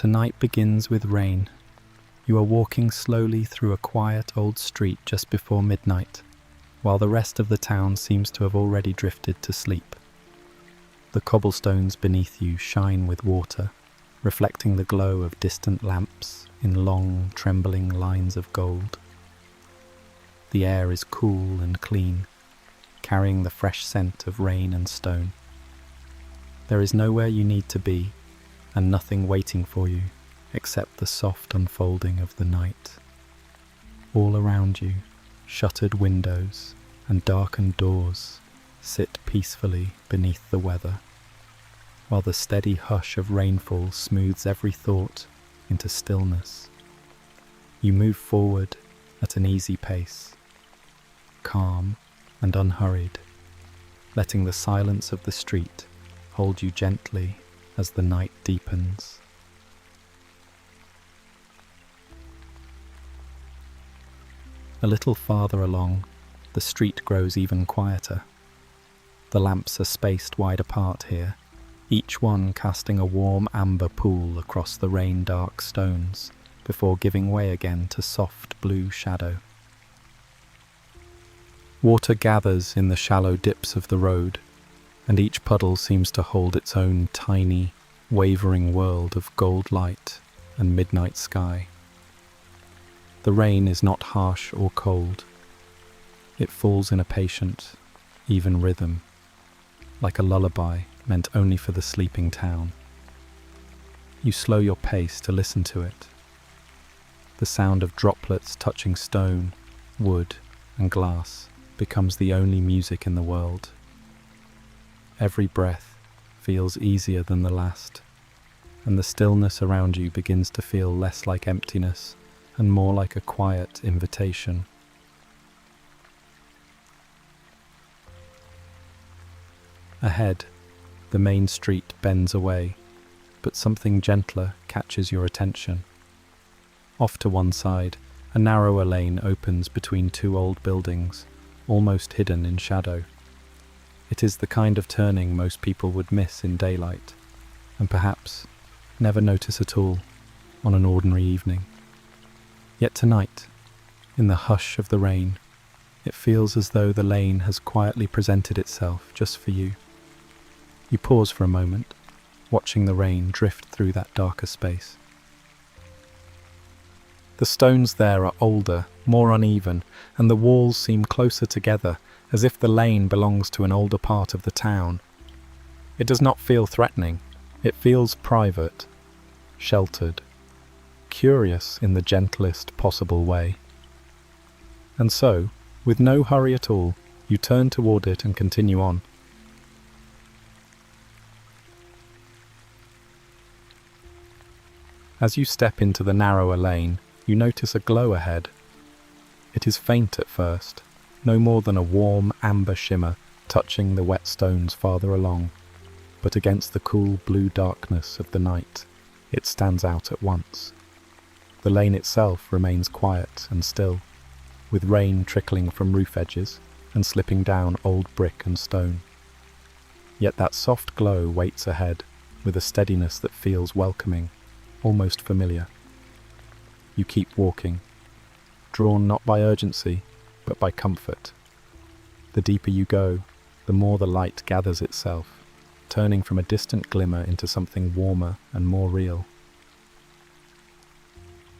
Tonight begins with rain. You are walking slowly through a quiet old street just before midnight, while the rest of the town seems to have already drifted to sleep. The cobblestones beneath you shine with water, reflecting the glow of distant lamps in long, trembling lines of gold. The air is cool and clean, carrying the fresh scent of rain and stone. There is nowhere you need to be, and nothing waiting for you except the soft unfolding of the night. All around you, shuttered windows and darkened doors sit peacefully beneath the weather, while the steady hush of rainfall smooths every thought into stillness. You move forward at an easy pace, calm and unhurried, letting the silence of the street hold you gently as the night deepens. A little farther along, the street grows even quieter. The lamps are spaced wide apart here, each one casting a warm amber pool across the rain-dark stones before giving way again to soft blue shadow. Water gathers in the shallow dips of the road, and each puddle seems to hold its own tiny, wavering world of gold light and midnight sky. The rain is not harsh or cold. It falls in a patient, even rhythm, like a lullaby meant only for the sleeping town. You slow your pace to listen to it. The sound of droplets touching stone, wood, and glass becomes the only music in the world. Every breath feels easier than the last, and the stillness around you begins to feel less like emptiness and more like a quiet invitation. Ahead, the main street bends away, but something gentler catches your attention. Off to one side, a narrower lane opens between two old buildings, almost hidden in shadow. It is the kind of turning most people would miss in daylight, and perhaps never notice at all on an ordinary evening. Yet tonight, in the hush of the rain, it feels as though the lane has quietly presented itself just for you. You pause for a moment, watching the rain drift through that darker space. The stones there are older, more uneven, and the walls seem closer together, as if the lane belongs to an older part of the town. It does not feel threatening. It feels private, sheltered, curious in the gentlest possible way. And so, with no hurry at all, you turn toward it and continue on. As you step into the narrower lane, you notice a glow ahead. It is faint at first, no more than a warm amber shimmer touching the wet stones farther along, but against the cool blue darkness of the night, it stands out at once. The lane itself remains quiet and still, with rain trickling from roof edges and slipping down old brick and stone. Yet that soft glow waits ahead with a steadiness that feels welcoming, almost familiar. You keep walking, drawn not by urgency, but by comfort. The deeper you go, the more the light gathers itself, turning from a distant glimmer into something warmer and more real.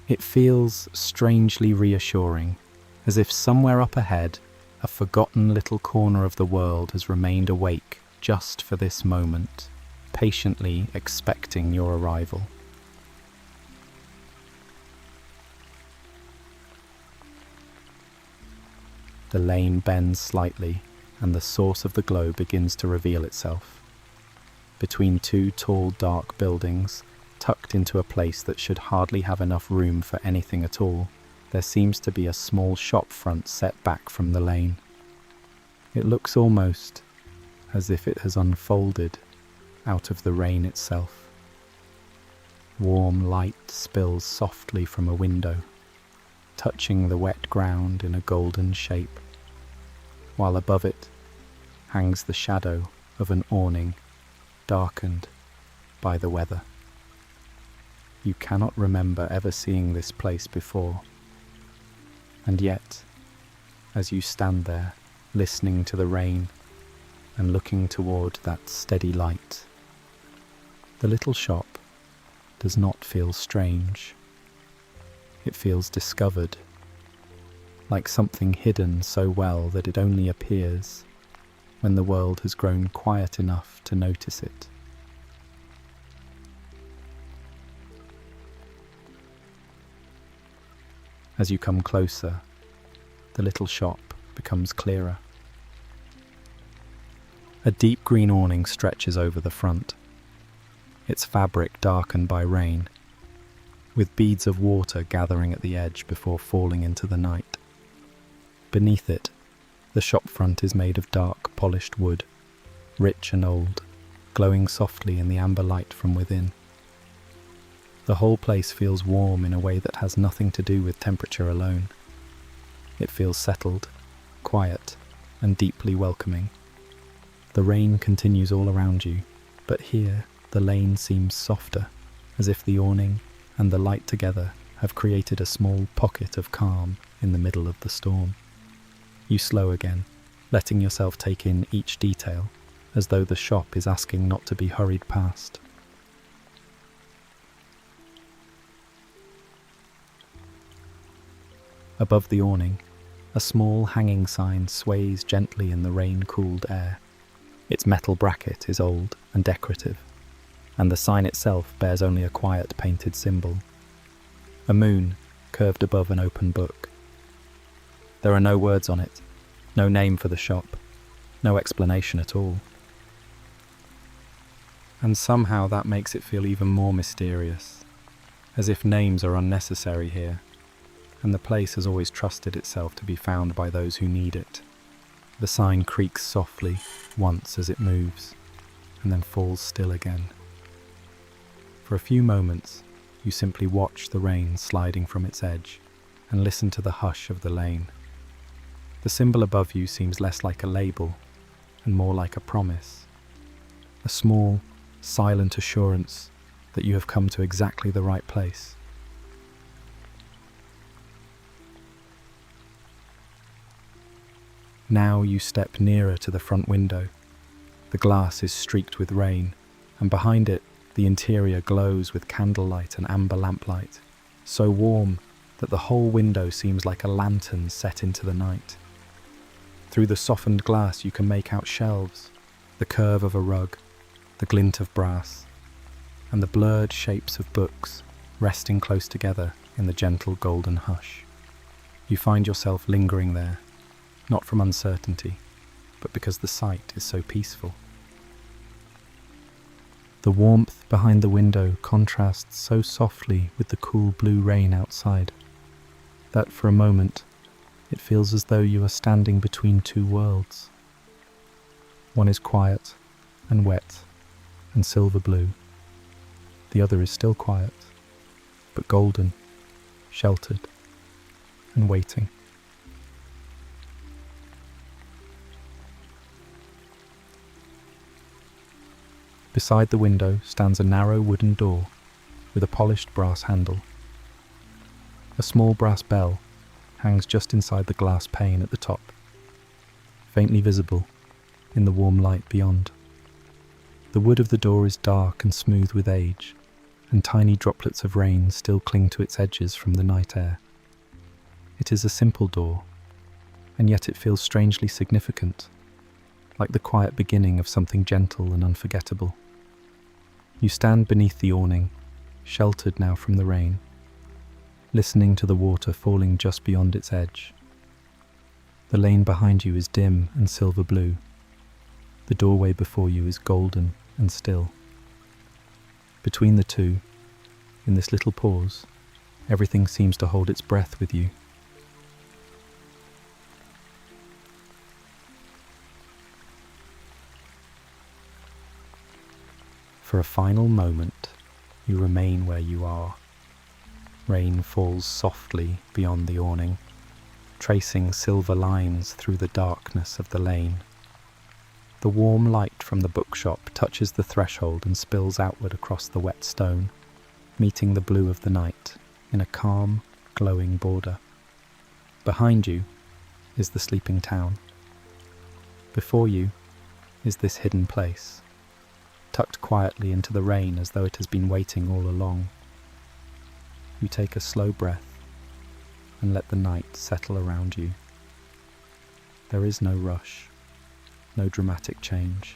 It feels strangely reassuring, as if somewhere up ahead, a forgotten little corner of the world has remained awake just for this moment, patiently expecting your arrival. The lane bends slightly, and the source of the glow begins to reveal itself. Between two tall, dark buildings, tucked into a place that should hardly have enough room for anything at all, there seems to be a small shop front set back from the lane. It looks almost as if it has unfolded out of the rain itself. Warm light spills softly from a window, touching the wet ground in a golden shape, while above it hangs the shadow of an awning darkened by the weather. You cannot remember ever seeing this place before. And yet, as you stand there, listening to the rain and looking toward that steady light, the little shop does not feel strange. It feels discovered, like something hidden so well that it only appears when the world has grown quiet enough to notice it. As you come closer, the little shop becomes clearer. A deep green awning stretches over the front, its fabric darkened by rain, with beads of water gathering at the edge before falling into the night. Beneath it, the shop front is made of dark, polished wood, rich and old, glowing softly in the amber light from within. The whole place feels warm in a way that has nothing to do with temperature alone. It feels settled, quiet, and deeply welcoming. The rain continues all around you, but here the lane seems softer, as if the awning and the light together have created a small pocket of calm in the middle of the storm. You slow again, letting yourself take in each detail, as though the shop is asking not to be hurried past. Above the awning, a small hanging sign sways gently in the rain-cooled air. Its metal bracket is old and decorative, and the sign itself bears only a quiet painted symbol, a moon curved above an open book. There are no words on it, no name for the shop, no explanation at all. And somehow that makes it feel even more mysterious, as if names are unnecessary here, and the place has always trusted itself to be found by those who need it. The sign creaks softly once as it moves, and then falls still again. For a few moments, you simply watch the rain sliding from its edge and listen to the hush of the lane. The symbol above you seems less like a label and more like a promise, a small, silent assurance that you have come to exactly the right place. Now you step nearer to the front window. The glass is streaked with rain, and behind it, the interior glows with candlelight and amber lamplight, so warm that the whole window seems like a lantern set into the night. Through the softened glass you can make out shelves, the curve of a rug, the glint of brass, and the blurred shapes of books resting close together in the gentle golden hush. You find yourself lingering there, not from uncertainty, but because the sight is so peaceful. The warmth behind the window contrasts so softly with the cool blue rain outside that for a moment it feels as though you are standing between two worlds. One is quiet and wet and silver blue. The other is still quiet, but golden, sheltered, and waiting. Beside the window stands a narrow wooden door with a polished brass handle. A small brass bell hangs just inside the glass pane at the top, faintly visible in the warm light beyond. The wood of the door is dark and smooth with age, and tiny droplets of rain still cling to its edges from the night air. It is a simple door, and yet it feels strangely significant, like the quiet beginning of something gentle and unforgettable. You stand beneath the awning, sheltered now from the rain, listening to the water falling just beyond its edge. The lane behind you is dim and silver blue. The doorway before you is golden and still. Between the two, in this little pause, everything seems to hold its breath with you. For a final moment, you remain where you are. Rain falls softly beyond the awning, tracing silver lines through the darkness of the lane. The warm light from the bookshop touches the threshold and spills outward across the wet stone, meeting the blue of the night in a calm, glowing border. Behind you is the sleeping town. Before you is this hidden place, tucked quietly into the rain as though it has been waiting all along. You take a slow breath and let the night settle around you. There is no rush, no dramatic change,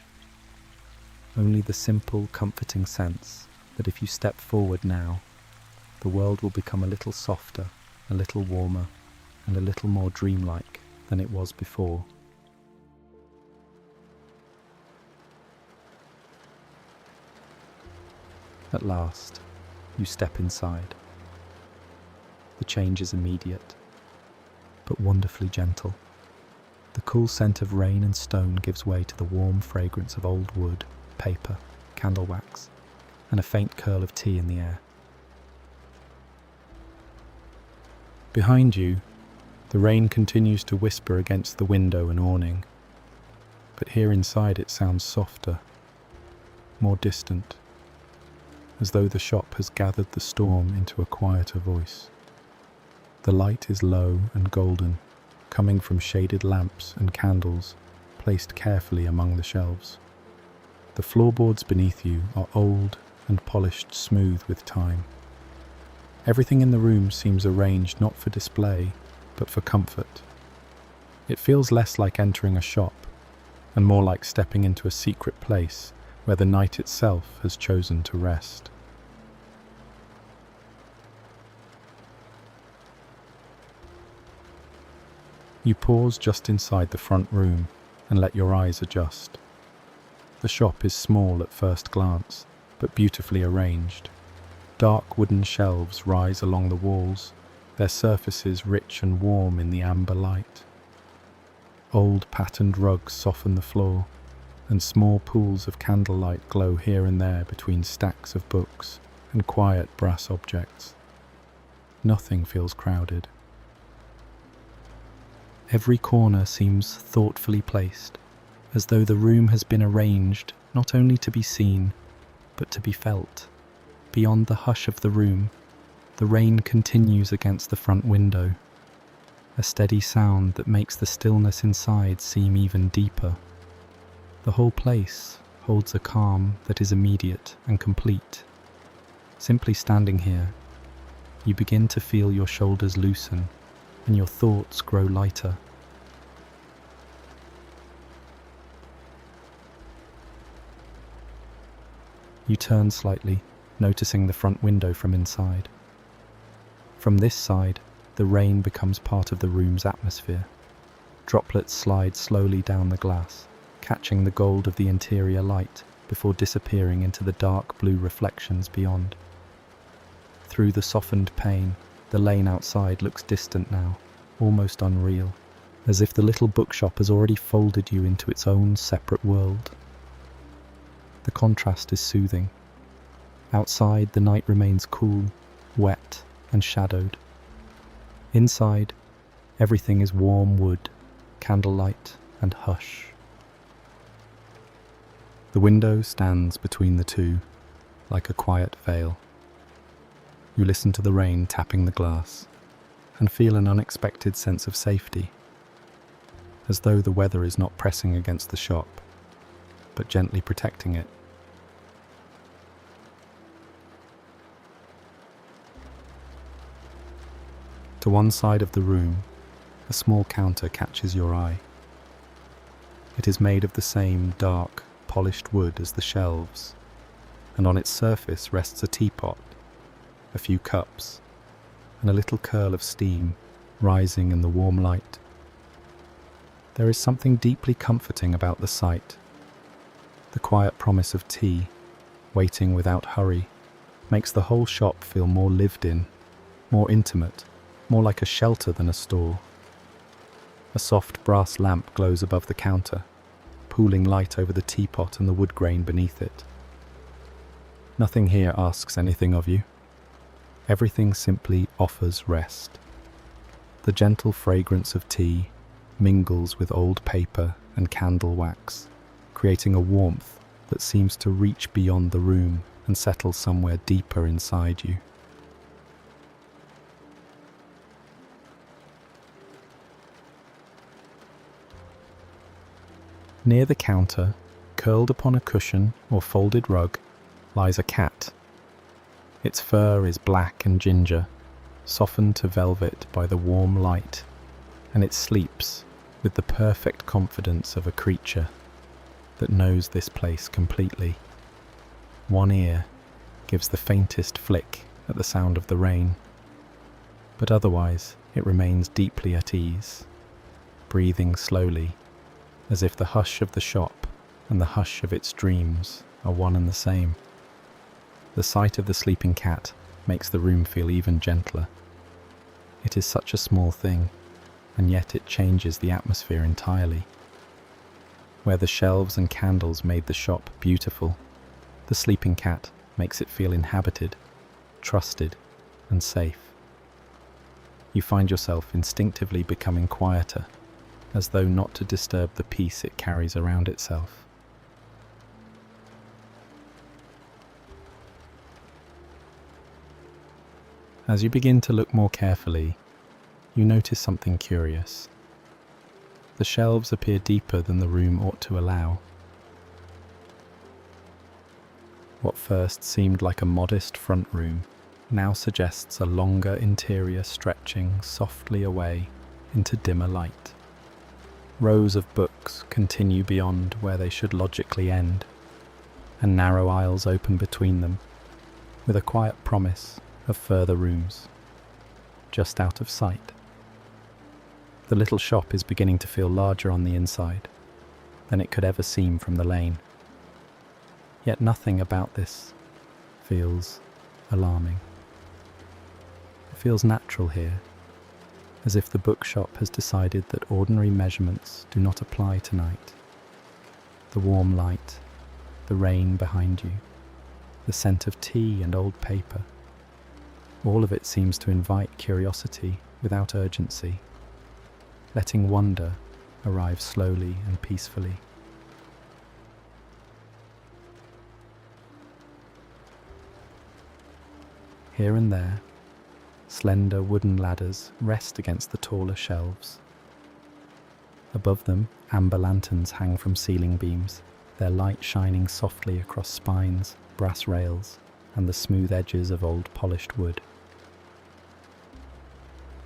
only the simple, comforting sense that if you step forward now, the world will become a little softer, a little warmer, and a little more dreamlike than it was before. At last, you step inside. The change is immediate, but wonderfully gentle. The cool scent of rain and stone gives way to the warm fragrance of old wood, paper, candle wax, and a faint curl of tea in the air. Behind you, the rain continues to whisper against the window and awning, but here inside it sounds softer, more distant, as though the shop has gathered the storm into a quieter voice. The light is low and golden, coming from shaded lamps and candles placed carefully among the shelves. The floorboards beneath you are old and polished smooth with time. Everything in the room seems arranged not for display, but for comfort. It feels less like entering a shop, and more like stepping into a secret place where the night itself has chosen to rest. You pause just inside the front room and let your eyes adjust. The shop is small at first glance, but beautifully arranged. Dark wooden shelves rise along the walls, their surfaces rich and warm in the amber light. Old patterned rugs soften the floor, and small pools of candlelight glow here and there between stacks of books and quiet brass objects. Nothing feels crowded. Every corner seems thoughtfully placed, as though the room has been arranged not only to be seen, but to be felt. Beyond the hush of the room, the rain continues against the front window, a steady sound that makes the stillness inside seem even deeper. The whole place holds a calm that is immediate and complete. Simply standing here, you begin to feel your shoulders loosen and your thoughts grow lighter. You turn slightly, noticing the front window from inside. From this side, the rain becomes part of the room's atmosphere. Droplets slide slowly down the glass, catching the gold of the interior light before disappearing into the dark blue reflections beyond. Through the softened pane, the lane outside looks distant now, almost unreal, as if the little bookshop has already folded you into its own separate world. The contrast is soothing. Outside, the night remains cool, wet, and shadowed. Inside, everything is warm wood, candlelight, and hush. The window stands between the two, like a quiet veil. You listen to the rain tapping the glass, and feel an unexpected sense of safety, as though the weather is not pressing against the shop, but gently protecting it. To one side of the room, a small counter catches your eye. It is made of the same dark, polished wood as the shelves, and on its surface rests a teapot, a few cups, and a little curl of steam rising in the warm light. There is something deeply comforting about the sight. The quiet promise of tea, waiting without hurry, makes the whole shop feel more lived in, more intimate, more like a shelter than a store. A soft brass lamp glows above the counter, pooling light over the teapot and the wood grain beneath it. Nothing here asks anything of you. Everything simply offers rest. The gentle fragrance of tea mingles with old paper and candle wax, creating a warmth that seems to reach beyond the room and settle somewhere deeper inside you. Near the counter, curled upon a cushion or folded rug, lies a cat. Its fur is black and ginger, softened to velvet by the warm light, and it sleeps with the perfect confidence of a creature that knows this place completely. One ear gives the faintest flick at the sound of the rain, but otherwise it remains deeply at ease, breathing slowly, as if the hush of the shop and the hush of its dreams are one and the same. The sight of the sleeping cat makes the room feel even gentler. It is such a small thing, and yet it changes the atmosphere entirely. Where the shelves and candles made the shop beautiful, the sleeping cat makes it feel inhabited, trusted, and safe. You find yourself instinctively becoming quieter, as though not to disturb the peace it carries around itself. As you begin to look more carefully, you notice something curious. The shelves appear deeper than the room ought to allow. What first seemed like a modest front room now suggests a longer interior stretching softly away into dimmer light. Rows of books continue beyond where they should logically end, and narrow aisles open between them, with a quiet promise of further rooms, just out of sight. The little shop is beginning to feel larger on the inside than it could ever seem from the lane. Yet nothing about this feels alarming. It feels natural here, as if the bookshop has decided that ordinary measurements do not apply tonight. The warm light, the rain behind you, the scent of tea and old paper, all of it seems to invite curiosity without urgency, letting wonder arrive slowly and peacefully. Here and there, slender wooden ladders rest against the taller shelves. Above them, amber lanterns hang from ceiling beams, their light shining softly across spines, brass rails, and the smooth edges of old polished wood.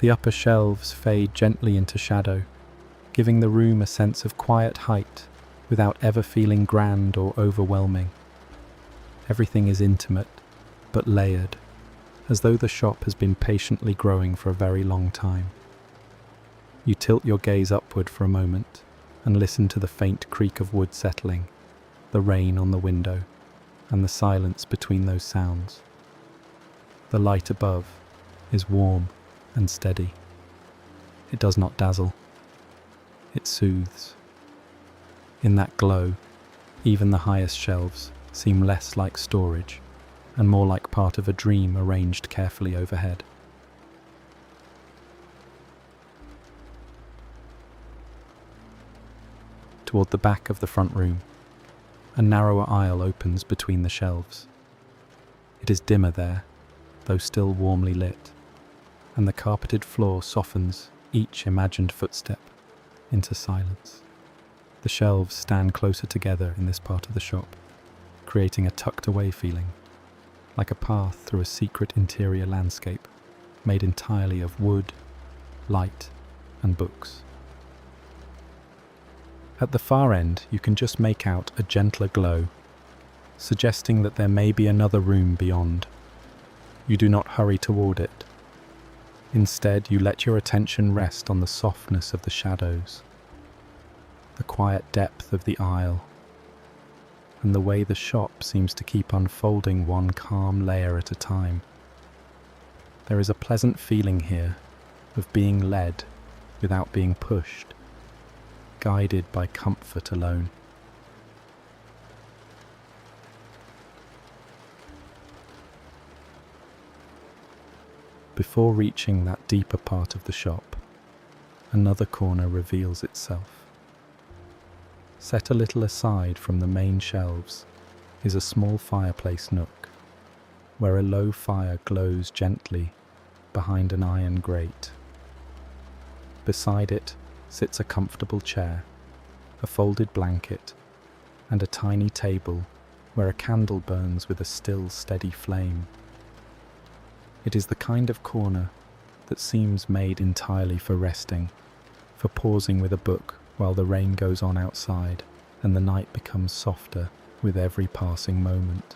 The upper shelves fade gently into shadow, giving the room a sense of quiet height without ever feeling grand or overwhelming. Everything is intimate, but layered, as though the shop has been patiently growing for a very long time. You tilt your gaze upward for a moment and listen to the faint creak of wood settling, the rain on the window, and the silence between those sounds. The light above is warm and steady. It does not dazzle. It soothes. In that glow, even the highest shelves seem less like storage and more like part of a dream arranged carefully overhead. Toward the back of the front room, a narrower aisle opens between the shelves. It is dimmer there, though still warmly lit, and the carpeted floor softens each imagined footstep into silence. The shelves stand closer together in this part of the shop, creating a tucked-away feeling, like a path through a secret interior landscape made entirely of wood, light, and books. At the far end, you can just make out a gentler glow, suggesting that there may be another room beyond. You do not hurry toward it. Instead, you let your attention rest on the softness of the shadows, the quiet depth of the aisle, and the way the shop seems to keep unfolding one calm layer at a time. There is a pleasant feeling here of being led without being pushed, guided by comfort alone. Before reaching that deeper part of the shop, another corner reveals itself. Set a little aside from the main shelves is a small fireplace nook. where a low fire glows gently behind an iron grate. Beside it sits a comfortable chair, a folded blanket, and a tiny table where a candle burns with a still, steady flame. It is the kind of corner that seems made entirely for resting, for pausing with a book while the rain goes on outside and the night becomes softer with every passing moment.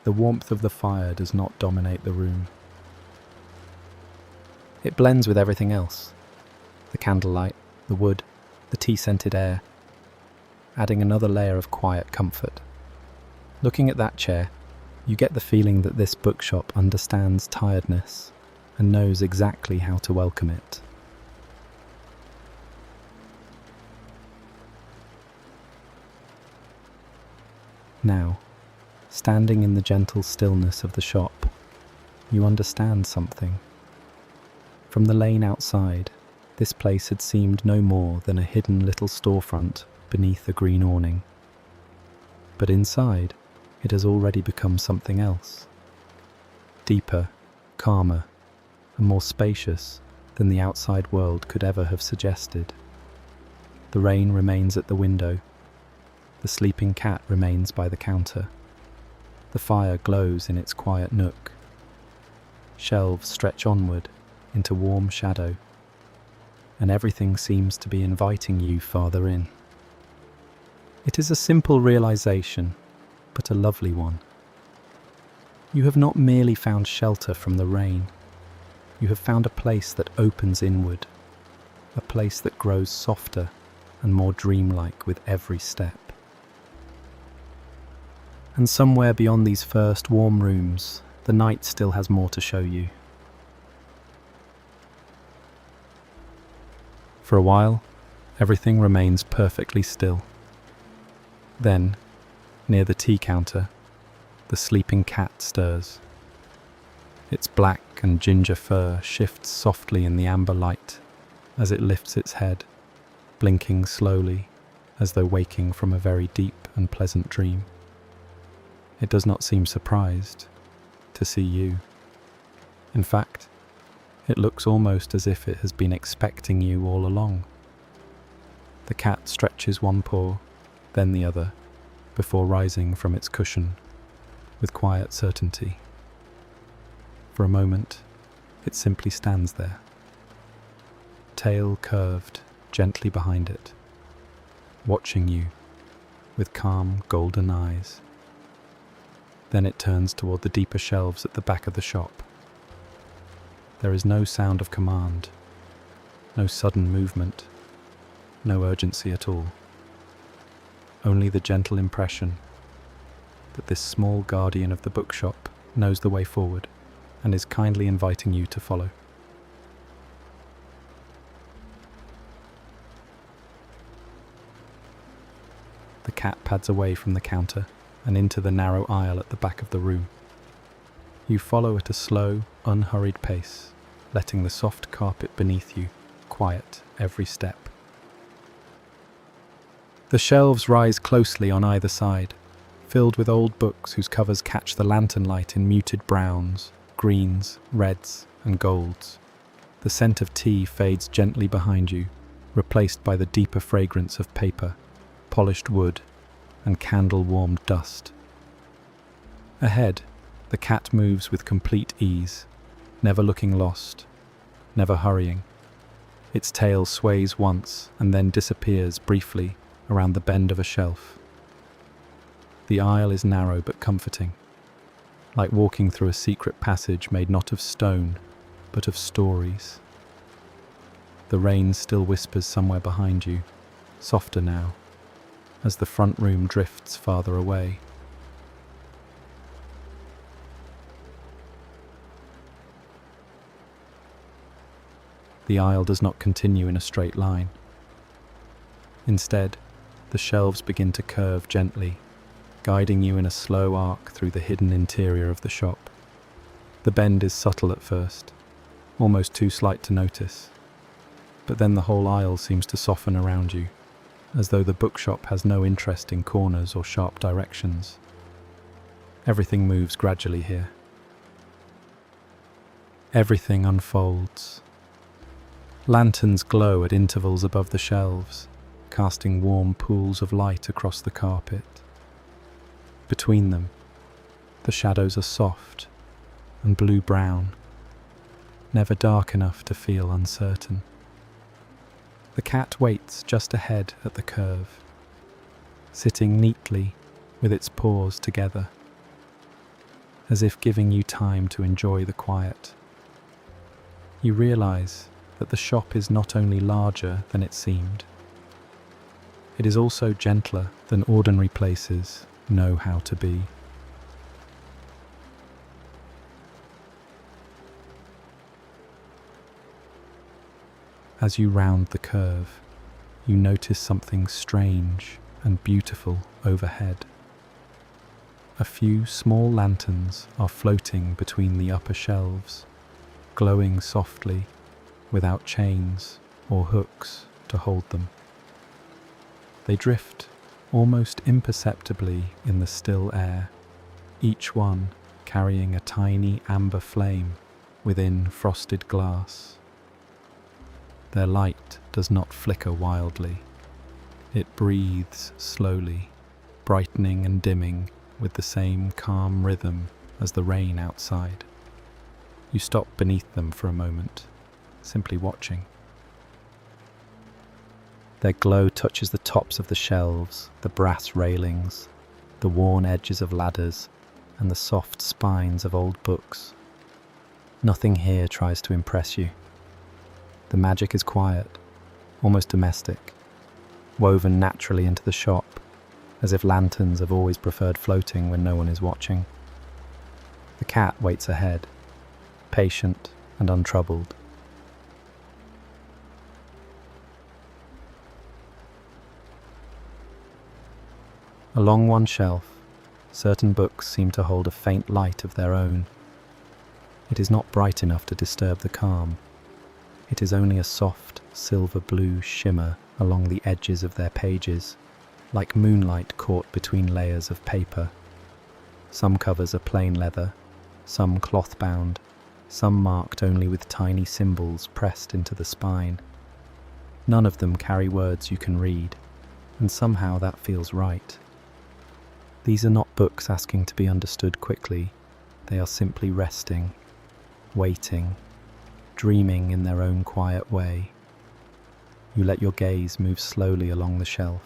The warmth of the fire does not dominate the room. It blends with everything else: the candlelight, the wood, the tea-scented air, adding another layer of quiet comfort. Looking at that chair, you get the feeling that this bookshop understands tiredness and knows exactly how to welcome it. Now, standing in the gentle stillness of the shop, you understand something. From the lane outside, this place had seemed no more than a hidden little storefront beneath a green awning. But inside, it has already become something else. Deeper, calmer, and more spacious than the outside world could ever have suggested. The rain remains at the window. The sleeping cat remains by the counter. The fire glows in its quiet nook. Shelves stretch onward into warm shadow, and everything seems to be inviting you farther in. It is a simple realization, but a lovely one. You have not merely found shelter from the rain. You have found a place that opens inward, a place that grows softer and more dreamlike with every step. And somewhere beyond these first warm rooms, the night still has more to show you. For a while, everything remains perfectly still. Then, near the tea counter, the sleeping cat stirs. Its black and ginger fur shifts softly in the amber light as it lifts its head, blinking slowly as though waking from a very deep and pleasant dream. It does not seem surprised to see you. In fact, it looks almost as if it has been expecting you all along. The cat stretches one paw, then the other, before rising from its cushion with quiet certainty. For a moment, it simply stands there, tail curved gently behind it, watching you with calm golden eyes. Then it turns toward the deeper shelves at the back of the shop. There is no sound of command, no sudden movement, no urgency at all. Only the gentle impression that this small guardian of the bookshop knows the way forward and is kindly inviting you to follow. The cat pads away from the counter and into the narrow aisle at the back of the room. You follow at a slow, unhurried pace, letting the soft carpet beneath you quiet every step. The shelves rise closely on either side, filled with old books whose covers catch the lantern light in muted browns, greens, reds, and golds. The scent of tea fades gently behind you, replaced by the deeper fragrance of paper, polished wood, and candle-warmed dust. Ahead, the cat moves with complete ease, never looking lost, never hurrying. Its tail sways once and then disappears briefly around the bend of a shelf. The aisle is narrow but comforting, like walking through a secret passage made not of stone, but of stories. The rain still whispers somewhere behind you, softer now, as the front room drifts farther away. The aisle does not continue in a straight line. Instead, the shelves begin to curve gently, guiding you in a slow arc through the hidden interior of the shop. The bend is subtle at first, almost too slight to notice, but then the whole aisle seems to soften around you, as though the bookshop has no interest in corners or sharp directions. Everything moves gradually here. Everything unfolds. Lanterns glow at intervals above the shelves, casting warm pools of light across the carpet. Between them, the shadows are soft and blue-brown, never dark enough to feel uncertain. The cat waits just ahead at the curve, sitting neatly with its paws together, as if giving you time to enjoy the quiet. You realize that the shop is not only larger than it seemed, it is also gentler than ordinary places know how to be. As you round the curve, you notice something strange and beautiful overhead. A few small lanterns are floating between the upper shelves, glowing softly, without chains or hooks to hold them. They drift almost imperceptibly in the still air, each one carrying a tiny amber flame within frosted glass. Their light does not flicker wildly. It breathes slowly, brightening and dimming with the same calm rhythm as the rain outside. You stop beneath them for a moment, simply watching. Their glow touches the tops of the shelves, the brass railings, the worn edges of ladders, and the soft spines of old books. Nothing here tries to impress you. The magic is quiet, almost domestic, woven naturally into the shop, as if lanterns have always preferred floating when no one is watching. The cat waits ahead, patient and untroubled. Along one shelf, certain books seem to hold a faint light of their own. It is not bright enough to disturb the calm. It is only a soft, silver-blue shimmer along the edges of their pages, like moonlight caught between layers of paper. Some covers are plain leather, some cloth-bound, some marked only with tiny symbols pressed into the spine. None of them carry words you can read, and somehow that feels right. These are not books asking to be understood quickly. They are simply resting, waiting, dreaming in their own quiet way. You let your gaze move slowly along the shelf.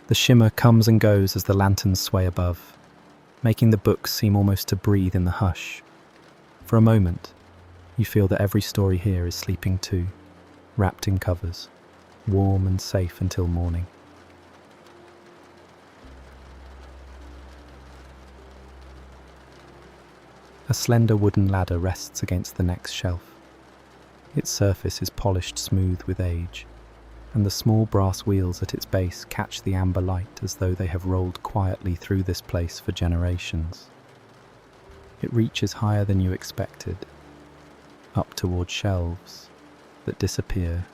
The shimmer comes and goes as the lanterns sway above, making the books seem almost to breathe in the hush. For a moment, you feel that every story here is sleeping too, wrapped in covers, warm and safe until morning. A slender wooden ladder rests against the next shelf. Its surface is polished smooth with age, and the small brass wheels at its base catch the amber light as though they have rolled quietly through this place for generations. It reaches higher than you expected, up toward shelves that disappear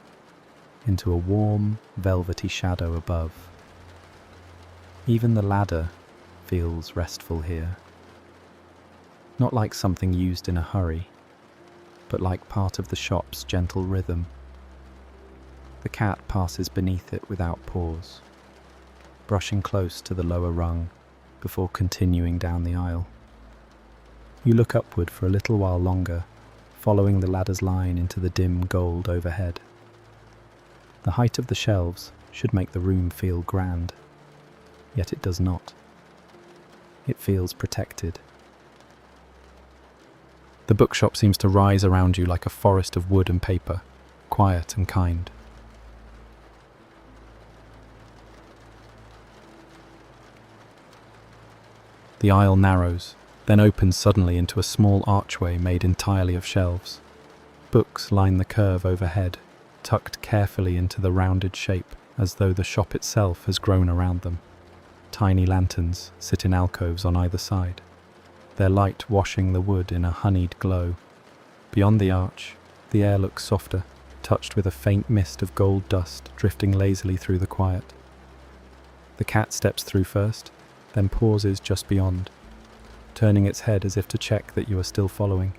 into a warm, velvety shadow above. Even the ladder feels restful here. Not like something used in a hurry, but like part of the shop's gentle rhythm. The cat passes beneath it without pause, brushing close to the lower rung before continuing down the aisle. You look upward for a little while longer, following the ladder's line into the dim gold overhead. The height of the shelves should make the room feel grand, yet it does not. It feels protected. The bookshop seems to rise around you like a forest of wood and paper, quiet and kind. The aisle narrows, then opens suddenly into a small archway made entirely of shelves. Books line the curve overhead, tucked carefully into the rounded shape as though the shop itself has grown around them. Tiny lanterns sit in alcoves on either side, their light washing the wood in a honeyed glow. Beyond the arch, the air looks softer, touched with a faint mist of gold dust drifting lazily through the quiet. The The cat steps through first, then pauses just beyond, turning its head as if to check that you are still following.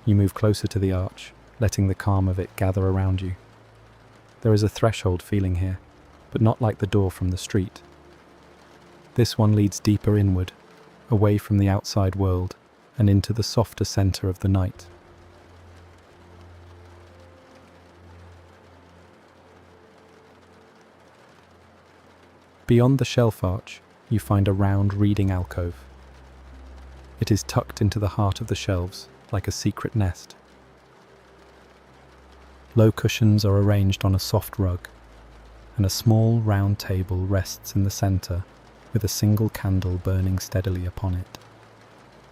You move closer to the arch, letting the calm of it gather around you. There is a threshold feeling here, but not like the door from the street. This one leads deeper inward, away from the outside world, and into the softer center of the night. Beyond the shelf arch, you find a round reading alcove. It is tucked into the heart of the shelves, like a secret nest. Low cushions are arranged on a soft rug, and a small round table rests in the center with a single candle burning steadily upon it.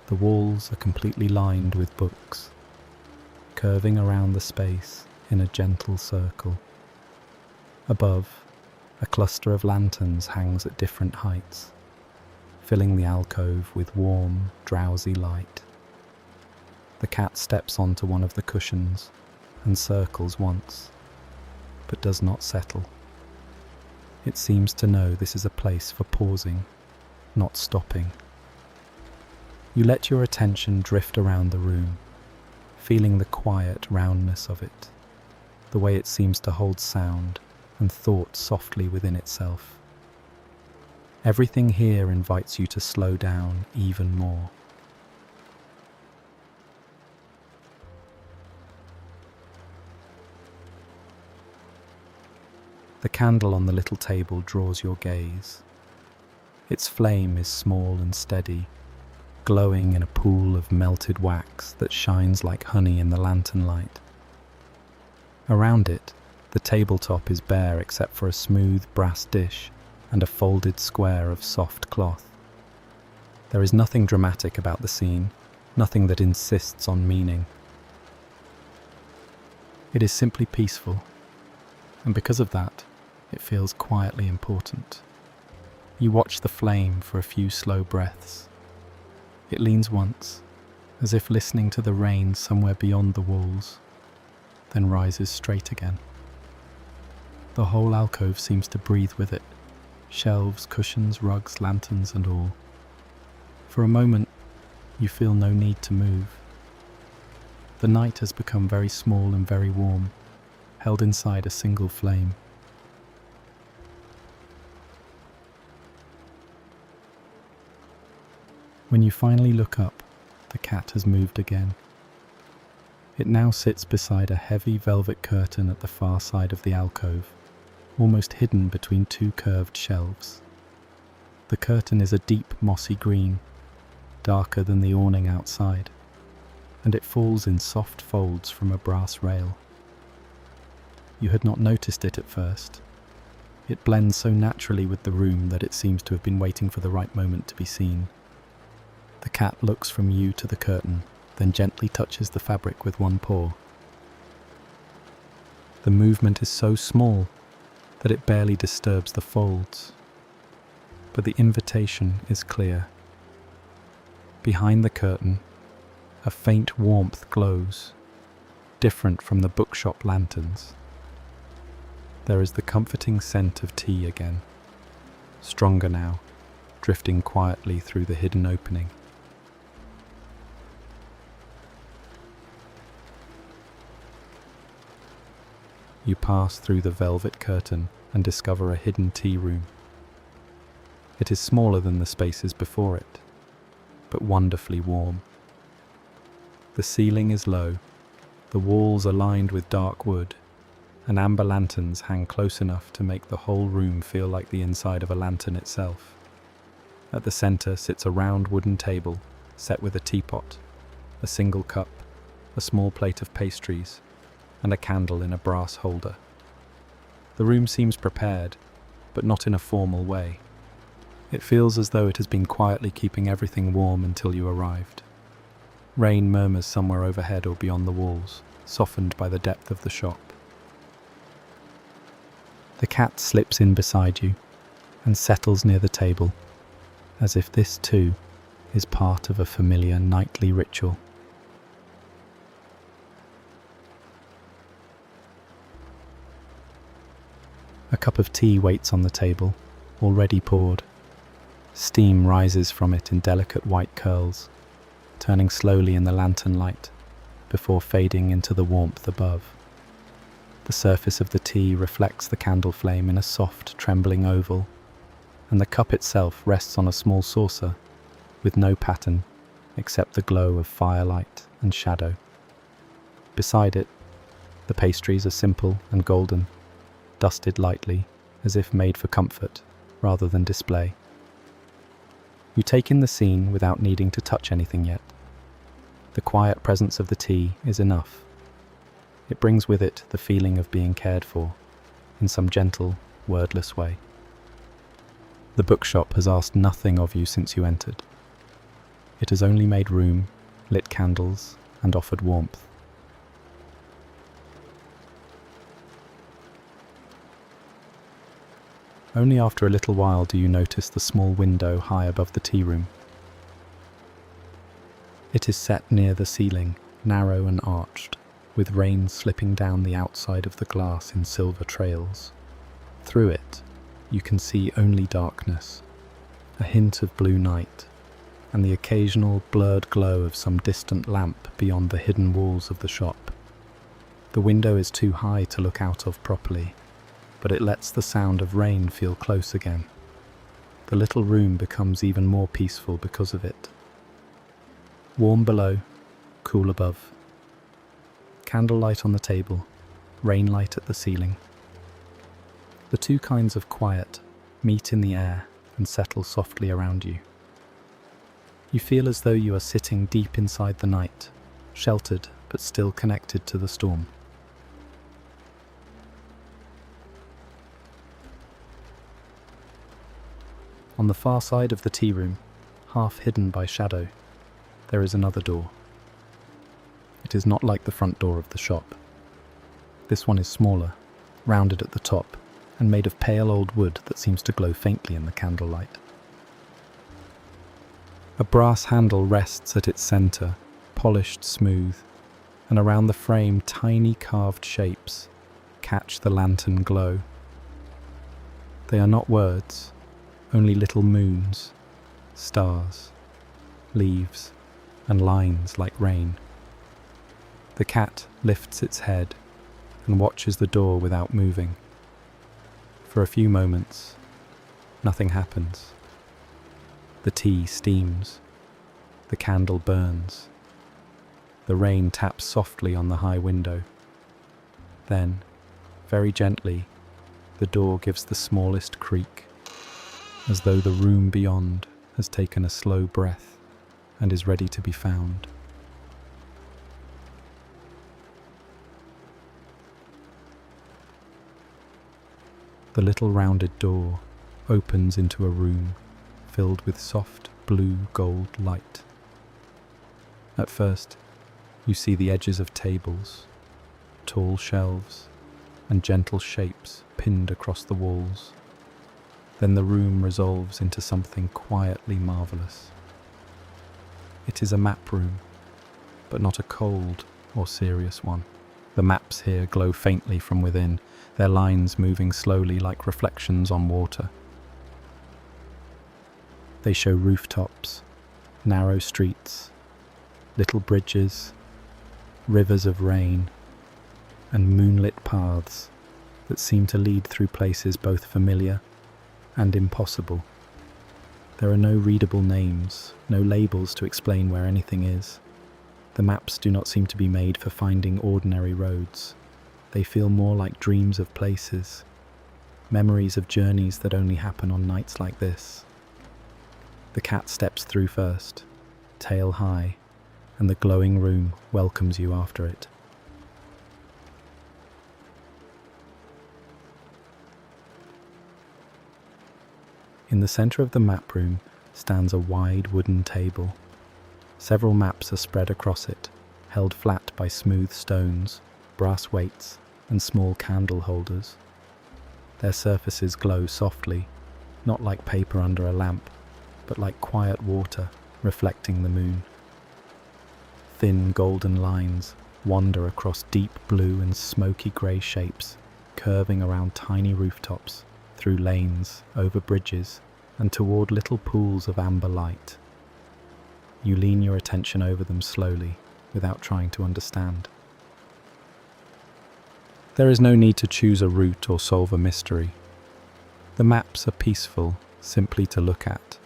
The walls are completely lined with books, curving around the space in a gentle circle. Above, a cluster of lanterns hangs at different heights, filling the alcove with warm, drowsy light. The cat steps onto one of the cushions and circles once, but does not settle. It seems to know this is a place for pausing, not stopping. You let your attention drift around the room, feeling the quiet roundness of it, the way it seems to hold sound and thought softly within itself. Everything here invites you to slow down even more. The candle on the little table draws your gaze. Its flame is small and steady, glowing in a pool of melted wax that shines like honey in the lantern light. Around it, the tabletop is bare except for a smooth brass dish and a folded square of soft cloth. There is nothing dramatic about the scene, nothing that insists on meaning. It is simply peaceful, and because of that, it feels quietly important. You watch the flame for a few slow breaths. It leans once, as if listening to the rain somewhere beyond the walls, then rises straight again. The whole alcove seems to breathe with it, shelves, cushions, rugs, lanterns and all. For a moment, you feel no need to move. The night has become very small and very warm, held inside a single flame. When you finally look up, the cat has moved again. It now sits beside a heavy velvet curtain at the far side of the alcove, almost hidden between two curved shelves. The curtain is a deep mossy green, darker than the awning outside, and it falls in soft folds from a brass rail. You had not noticed it at first. It blends so naturally with the room that it seems to have been waiting for the right moment to be seen. The cat looks from you to the curtain, then gently touches the fabric with one paw. The movement is so small that it barely disturbs the folds, but the invitation is clear. Behind the curtain, a faint warmth glows, different from the bookshop lanterns. There is the comforting scent of tea again, stronger now, drifting quietly through the hidden opening. You pass through the velvet curtain and discover a hidden tea room. It is smaller than the spaces before it, but wonderfully warm. The ceiling is low, the walls are lined with dark wood, and amber lanterns hang close enough to make the whole room feel like the inside of a lantern itself. At the center sits a round wooden table set with a teapot, a single cup, a small plate of pastries, and a candle in a brass holder. The room seems prepared, but not in a formal way. It feels as though it has been quietly keeping everything warm until you arrived. Rain murmurs somewhere overhead or beyond the walls, softened by the depth of the shop. The cat slips in beside you and settles near the table, as if this too is part of a familiar nightly ritual. A cup of tea waits on the table, already poured. Steam rises from it in delicate white curls, turning slowly in the lantern light before fading into the warmth above. The surface of the tea reflects the candle flame in a soft, trembling oval, and the cup itself rests on a small saucer with no pattern except the glow of firelight and shadow. Beside it, the pastries are simple and golden, dusted lightly as if made for comfort rather than display. You take in the scene without needing to touch anything yet. The quiet presence of the tea is enough. It brings with it the feeling of being cared for, in some gentle, wordless way. The bookshop has asked nothing of you since you entered. It has only made room, lit candles, and offered warmth. Only after a little while do you notice the small window high above the tea room. It is set near the ceiling, narrow and arched, with rain slipping down the outside of the glass in silver trails. Through it, you can see only darkness, a hint of blue night, and the occasional blurred glow of some distant lamp beyond the hidden walls of the shop. The window is too high to look out of properly, but it lets the sound of rain feel close again. The little room becomes even more peaceful because of it. Warm below, cool above. Candlelight on the table, rain light at the ceiling. The two kinds of quiet meet in the air and settle softly around you. You feel as though you are sitting deep inside the night, sheltered but still connected to the storm. On the far side of the tea room, half hidden by shadow, there is another door. It is not like the front door of the shop. This one is smaller, rounded at the top, and made of pale old wood that seems to glow faintly in the candlelight. A brass handle rests at its centre, polished smooth, and around the frame tiny carved shapes catch the lantern glow. They are not words, only little moons, stars, leaves, and lines like rain. The cat lifts its head and watches the door without moving. For a few moments, nothing happens. The tea steams, the candle burns, the rain taps softly on the high window. Then, very gently, the door gives the smallest creak, as though the room beyond has taken a slow breath and is ready to be found. The little rounded door opens into a room filled with soft blue gold light. At first, you see the edges of tables, tall shelves, and gentle shapes pinned across the walls. Then the room resolves into something quietly marvelous. It is a map room, but not a cold or serious one. The maps here glow faintly from within, their lines moving slowly like reflections on water. They show rooftops, narrow streets, little bridges, rivers of rain, and moonlit paths that seem to lead through places both familiar and impossible. There are no readable names, no labels to explain where anything is. The maps do not seem to be made for finding ordinary roads. They feel more like dreams of places, memories of journeys that only happen on nights like this. The cat steps through first, tail high, and the glowing room welcomes you after it. In the centre of the map room stands a wide wooden table. Several maps are spread across it, held flat by smooth stones, brass weights, and small candle holders. Their surfaces glow softly, not like paper under a lamp, but like quiet water reflecting the moon. Thin golden lines wander across deep blue and smoky grey shapes, curving around tiny rooftops through lanes, over bridges, and toward little pools of amber light. You lean your attention over them slowly, without trying to understand. There is no need to choose a route or solve a mystery. The maps are peaceful, simply to look at.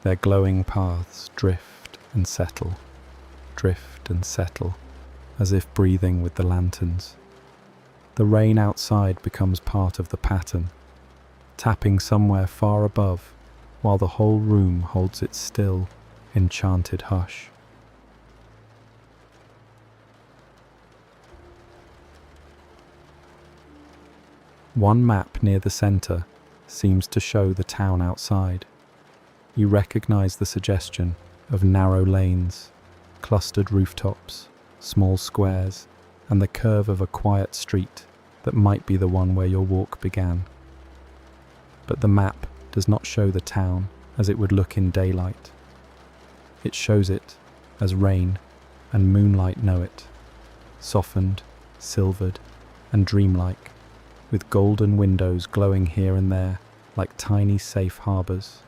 Their glowing paths drift and settle, as if breathing with the lanterns. The rain outside becomes part of the pattern, tapping somewhere far above, while the whole room holds its still, enchanted hush. One map near the center seems to show the town outside. You recognize the suggestion of narrow lanes, clustered rooftops, small squares, and the curve of a quiet street that might be the one where your walk began. But the map does not show the town as it would look in daylight. It shows it as rain and moonlight know it, softened, silvered, and dreamlike, with golden windows glowing here and there like tiny safe harbours.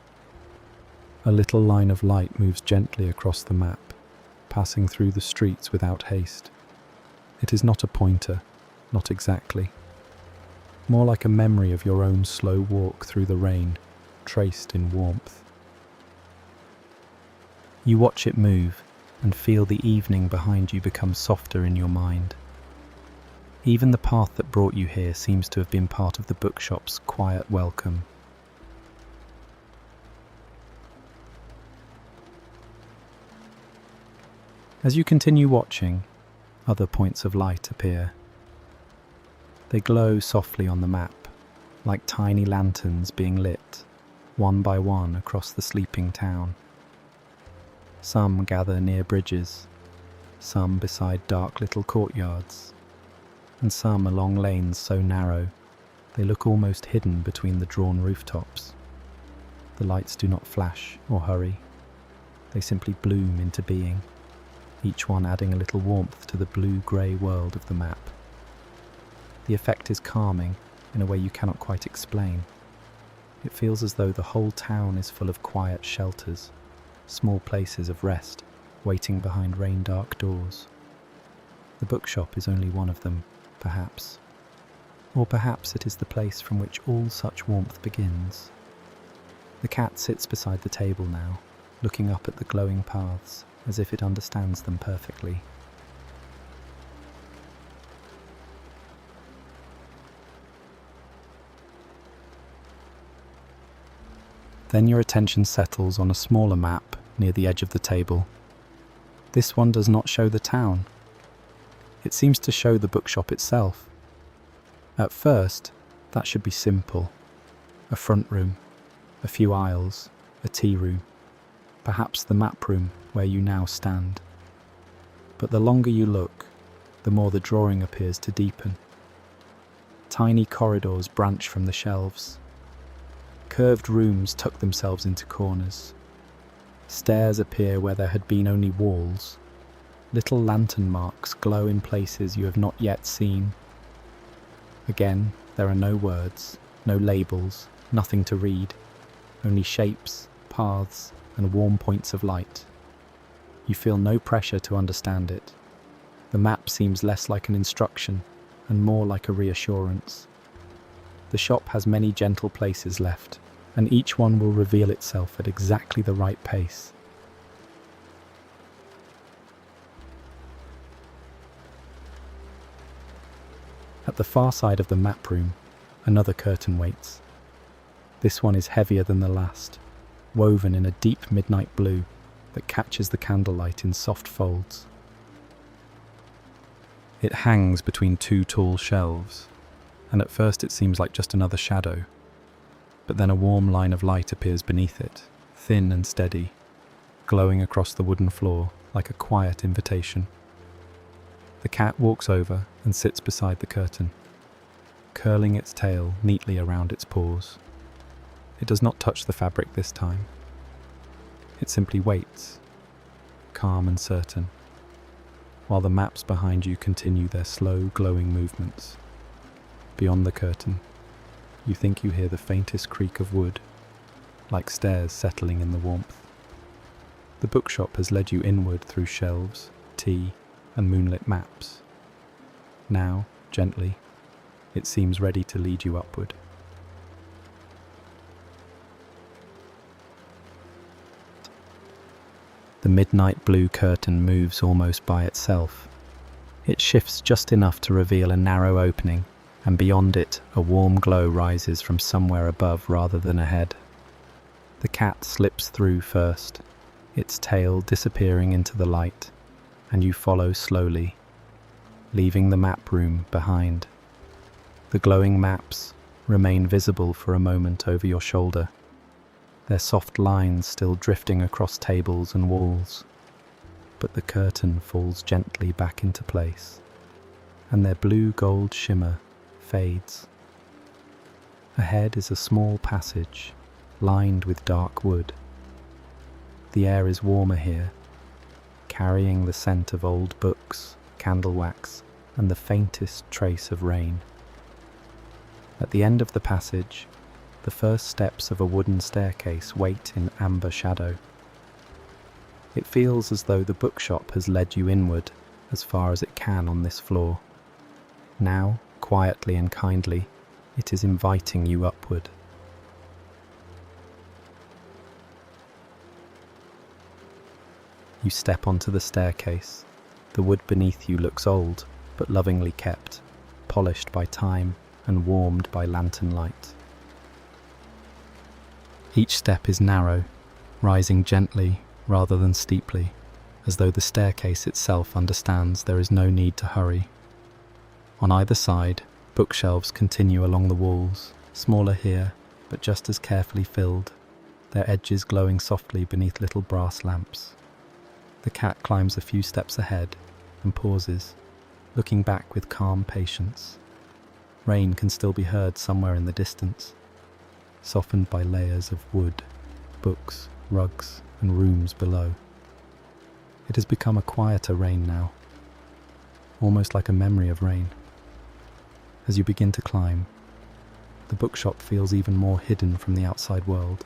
A little line of light moves gently across the map, passing through the streets without haste. It is not a pointer, not exactly. More like a memory of your own slow walk through the rain, traced in warmth. You watch it move and feel the evening behind you become softer in your mind. Even the path that brought you here seems to have been part of the bookshop's quiet welcome. As you continue watching, other points of light appear. They glow softly on the map, like tiny lanterns being lit, one by one across the sleeping town. Some gather near bridges, some beside dark little courtyards, and some along lanes so narrow they look almost hidden between the drawn rooftops. The lights do not flash or hurry. They simply bloom into being, each one adding a little warmth to the blue-grey world of the map. The effect is calming in a way you cannot quite explain. It feels as though the whole town is full of quiet shelters, small places of rest, waiting behind rain-dark doors. The bookshop is only one of them, perhaps. Or perhaps it is the place from which all such warmth begins. The cat sits beside the table now, looking up at the glowing paths, as if it understands them perfectly. Then your attention settles on a smaller map near the edge of the table. This one does not show the town. It seems to show the bookshop itself. At first, that should be simple. A front room, a few aisles, a tea room, perhaps the map room where you now stand. But the longer you look, the more the drawing appears to deepen. Tiny corridors branch from the shelves. Curved rooms tuck themselves into corners. Stairs appear where there had been only walls. Little lantern marks glow in places you have not yet seen. Again, there are no words, no labels, nothing to read, only shapes, paths, and warm points of light. You feel no pressure to understand it. The map seems less like an instruction and more like a reassurance. The shop has many gentle places left, and each one will reveal itself at exactly the right pace. At the far side of the map room, another curtain waits. This one is heavier than the last, woven in a deep midnight blue that catches the candlelight in soft folds. It hangs between two tall shelves, and at first it seems like just another shadow. But then a warm line of light appears beneath it, thin and steady, glowing across the wooden floor like a quiet invitation. The cat walks over and sits beside the curtain, curling its tail neatly around its paws. It does not touch the fabric this time. It simply waits, calm and certain, while the maps behind you continue their slow, glowing movements. Beyond the curtain, You think you hear the faintest creak of wood, like stairs settling in the warmth. The bookshop has led you inward through shelves, tea, and moonlit maps. Now, gently, it seems ready to lead you upward. The midnight blue curtain moves almost by itself. It shifts just enough to reveal a narrow opening, and beyond it, a warm glow rises from somewhere above rather than ahead. The cat slips through first, its tail disappearing into the light, and you follow slowly, leaving the map room behind. The glowing maps remain visible for a moment over your shoulder, their soft lines still drifting across tables and walls. But the curtain falls gently back into place, and their blue-gold shimmer fades. Ahead is a small passage, lined with dark wood. The air is warmer here, carrying the scent of old books, candle wax, and the faintest trace of rain. At the end of the passage, the first steps of a wooden staircase wait in amber shadow. It feels as though the bookshop has led you inward as far as it can on this floor. Now, quietly and kindly, it is inviting you upward. You step onto the staircase. The wood beneath you looks old, but lovingly kept, polished by time and warmed by lantern light. Each step is narrow, rising gently rather than steeply, as though the staircase itself understands there is no need to hurry. On either side, bookshelves continue along the walls, smaller here, but just as carefully filled, their edges glowing softly beneath little brass lamps. The cat climbs a few steps ahead and pauses, looking back with calm patience. Rain can still be heard somewhere in the distance, softened by layers of wood, books, rugs, and rooms below. It has become a quieter rain now, almost like a memory of rain. As you begin to climb, the bookshop feels even more hidden from the outside world,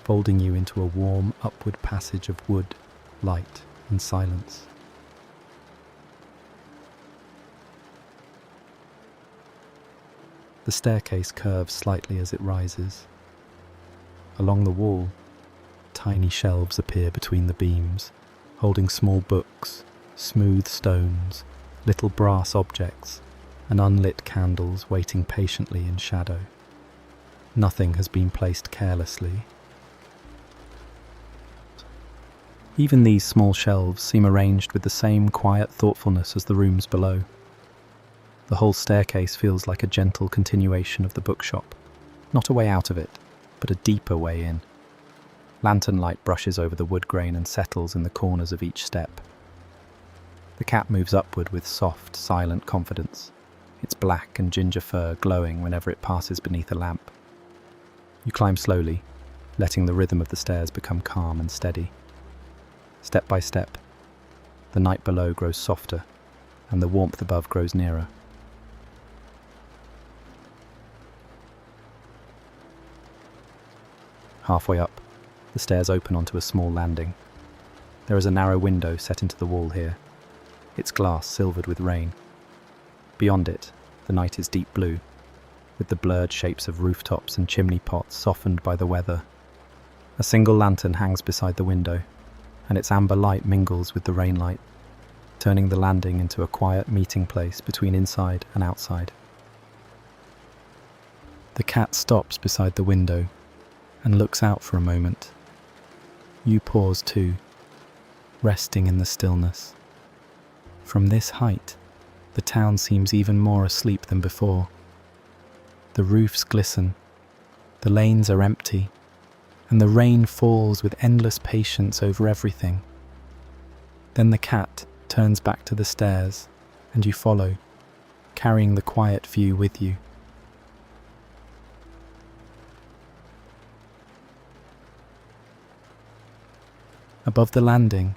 folding you into a warm upward passage of wood, light, and silence. The staircase curves slightly as it rises. Along the wall, tiny shelves appear between the beams, holding small books, smooth stones, little brass objects, and unlit candles waiting patiently in shadow. Nothing has been placed carelessly. Even these small shelves seem arranged with the same quiet thoughtfulness as the rooms below. The whole staircase feels like a gentle continuation of the bookshop, not a way out of it, but a deeper way in. Lantern light brushes over the wood grain and settles in the corners of each step. The cat moves upward with soft, silent confidence, its black and ginger fur glowing whenever it passes beneath a lamp. You climb slowly, letting the rhythm of the stairs become calm and steady. Step by step, the night below grows softer, and the warmth above grows nearer. Halfway up, the stairs open onto a small landing. There is a narrow window set into the wall here, its glass silvered with rain. Beyond it, the night is deep blue, with the blurred shapes of rooftops and chimney pots softened by the weather. A single lantern hangs beside the window, and its amber light mingles with the rain light, turning the landing into a quiet meeting place between inside and outside. The cat stops beside the window and looks out for a moment. You pause too, resting in the stillness. From this height, the town seems even more asleep than before. The roofs glisten, the lanes are empty, and the rain falls with endless patience over everything. Then the cat turns back to the stairs, and you follow, carrying the quiet view with you. Above the landing,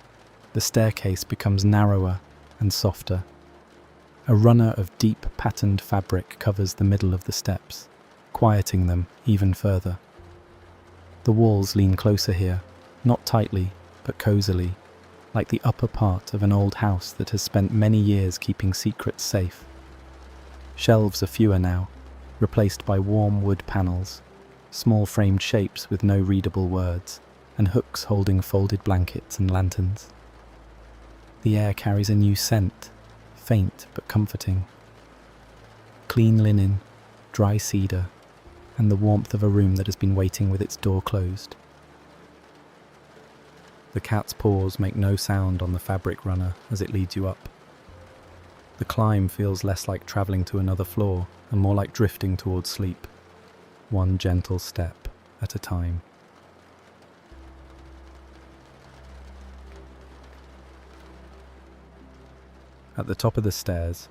the staircase becomes narrower and softer. A runner of deep patterned fabric covers the middle of the steps, quieting them even further. The walls lean closer here, not tightly, but cosily, like the upper part of an old house that has spent many years keeping secrets safe. Shelves are fewer now, replaced by warm wood panels, small framed shapes with no readable words, and hooks holding folded blankets and lanterns. The air carries a new scent, faint but comforting. Clean linen, dry cedar, and the warmth of a room that has been waiting with its door closed. The cat's paws make no sound on the fabric runner as it leads you up. The climb feels less like travelling to another floor and more like drifting towards sleep, one gentle step at a time. At the top of the stairs,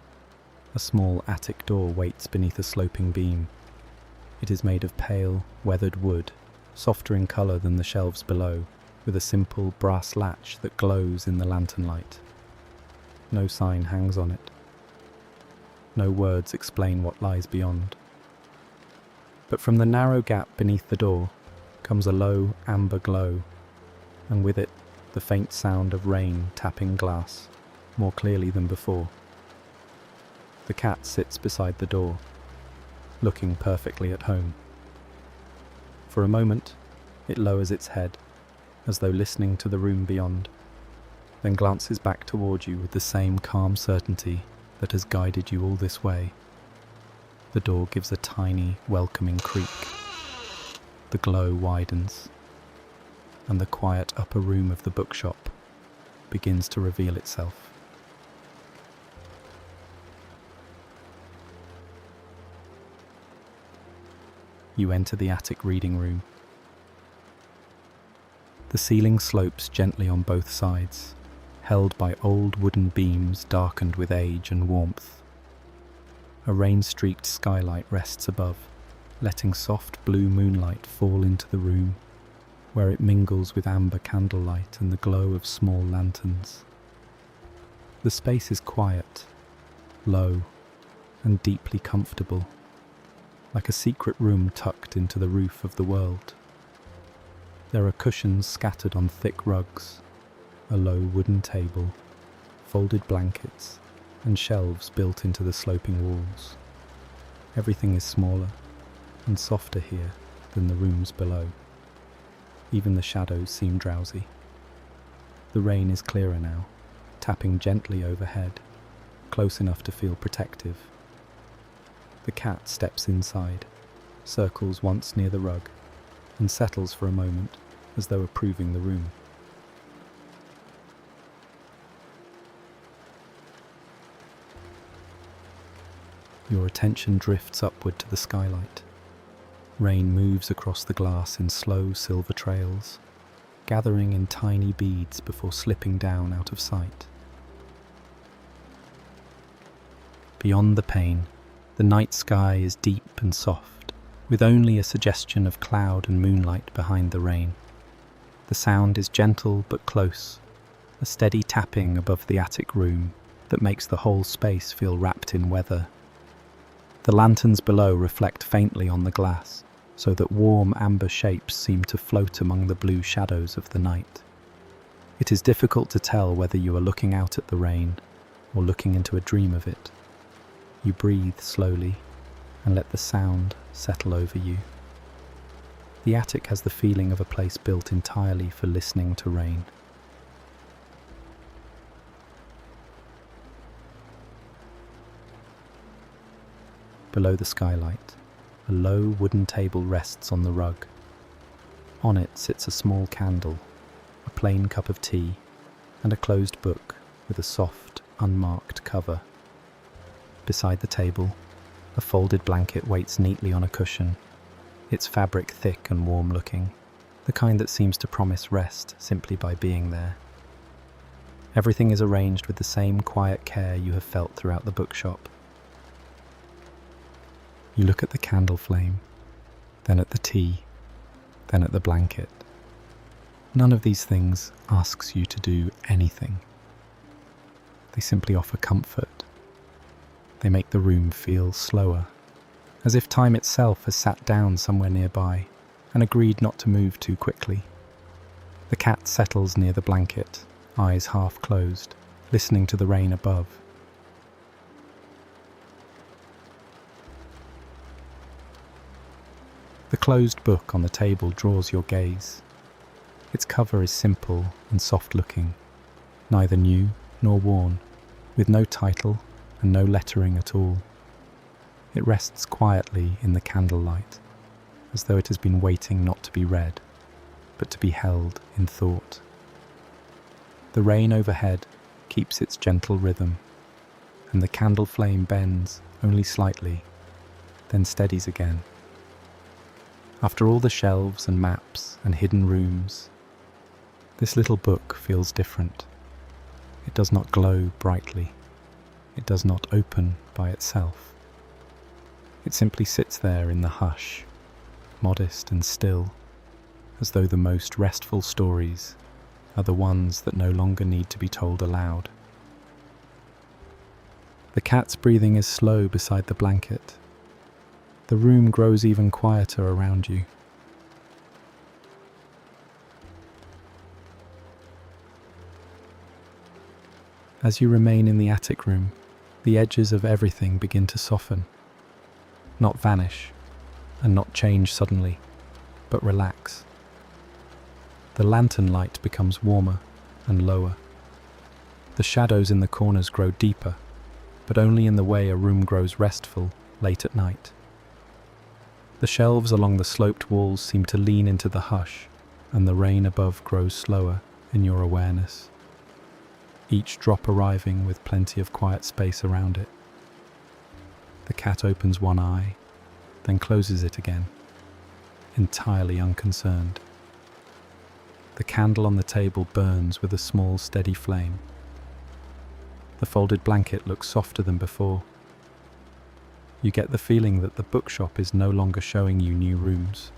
a small attic door waits beneath a sloping beam. It is made of pale, weathered wood, softer in colour than the shelves below, with a simple brass latch that glows in the lantern light. No sign hangs on it. No words explain what lies beyond. But from the narrow gap beneath the door comes a low amber glow, and with it the faint sound of rain tapping glass, more clearly than before. The cat sits beside the door, looking perfectly at home. For a moment, it lowers its head, as though listening to the room beyond, then glances back toward you with the same calm certainty that has guided you all this way. The door gives a tiny, welcoming creak. The glow widens, and the quiet upper room of the bookshop begins to reveal itself. You enter the attic reading room. The ceiling slopes gently on both sides, held by old wooden beams darkened with age and warmth. A rain-streaked skylight rests above, letting soft blue moonlight fall into the room, where it mingles with amber candlelight and the glow of small lanterns. The space is quiet, low, and deeply comfortable, like a secret room tucked into the roof of the world. There are cushions scattered on thick rugs, a low wooden table, folded blankets, and shelves built into the sloping walls. Everything is smaller and softer here than the rooms below. Even the shadows seem drowsy. The rain is clearer now, tapping gently overhead, close enough to feel protective. The cat steps inside, circles once near the rug, and settles for a moment as though approving the room. Your attention drifts upward to the skylight. Rain moves across the glass in slow silver trails, gathering in tiny beads before slipping down out of sight. Beyond the pane, the night sky is deep and soft, with only a suggestion of cloud and moonlight behind the rain. The sound is gentle but close, a steady tapping above the attic room that makes the whole space feel wrapped in weather. The lanterns below reflect faintly on the glass, so that warm amber shapes seem to float among the blue shadows of the night. It is difficult to tell whether you are looking out at the rain or looking into a dream of it. You breathe slowly and let the sound settle over you. The attic has the feeling of a place built entirely for listening to rain. Below the skylight, a low wooden table rests on the rug. On it sits a small candle, a plain cup of tea, and a closed book with a soft, unmarked cover. Beside the table, a folded blanket waits neatly on a cushion, its fabric thick and warm-looking, the kind that seems to promise rest simply by being there. Everything is arranged with the same quiet care you have felt throughout the bookshop. You look at the candle flame, then at the tea, then at the blanket. None of these things asks you to do anything. They simply offer comfort. They make the room feel slower as if time itself has sat down somewhere nearby and agreed not to move too quickly. The cat settles near the blanket, eyes half closed, listening to the rain above. The closed book on the table draws your gaze. Its cover is simple and soft-looking, neither new nor worn, with no title and no lettering at all. It rests quietly in the candlelight, as though it has been waiting not to be read, but to be held in thought. The rain overhead keeps its gentle rhythm, and the candle flame bends only slightly, then steadies again. After all the shelves and maps and hidden rooms, this little book feels different. It does not glow brightly. It does not open by itself. It simply sits there in the hush, modest and still, as though the most restful stories are the ones that no longer need to be told aloud. The cat's breathing is slow beside the blanket. The room grows even quieter around you. As you remain in the attic room, the edges of everything begin to soften, not vanish, and not change suddenly, but relax. The lantern light becomes warmer and lower. The shadows in the corners grow deeper, but only in the way a room grows restful late at night. The shelves along the sloped walls seem to lean into the hush, and the rain above grows slower in your awareness, each drop arriving with plenty of quiet space around it. The cat opens one eye, then closes it again, entirely unconcerned. The candle on the table burns with a small, steady flame. The folded blanket looks softer than before. You get the feeling that the bookshop is no longer showing you new rooms.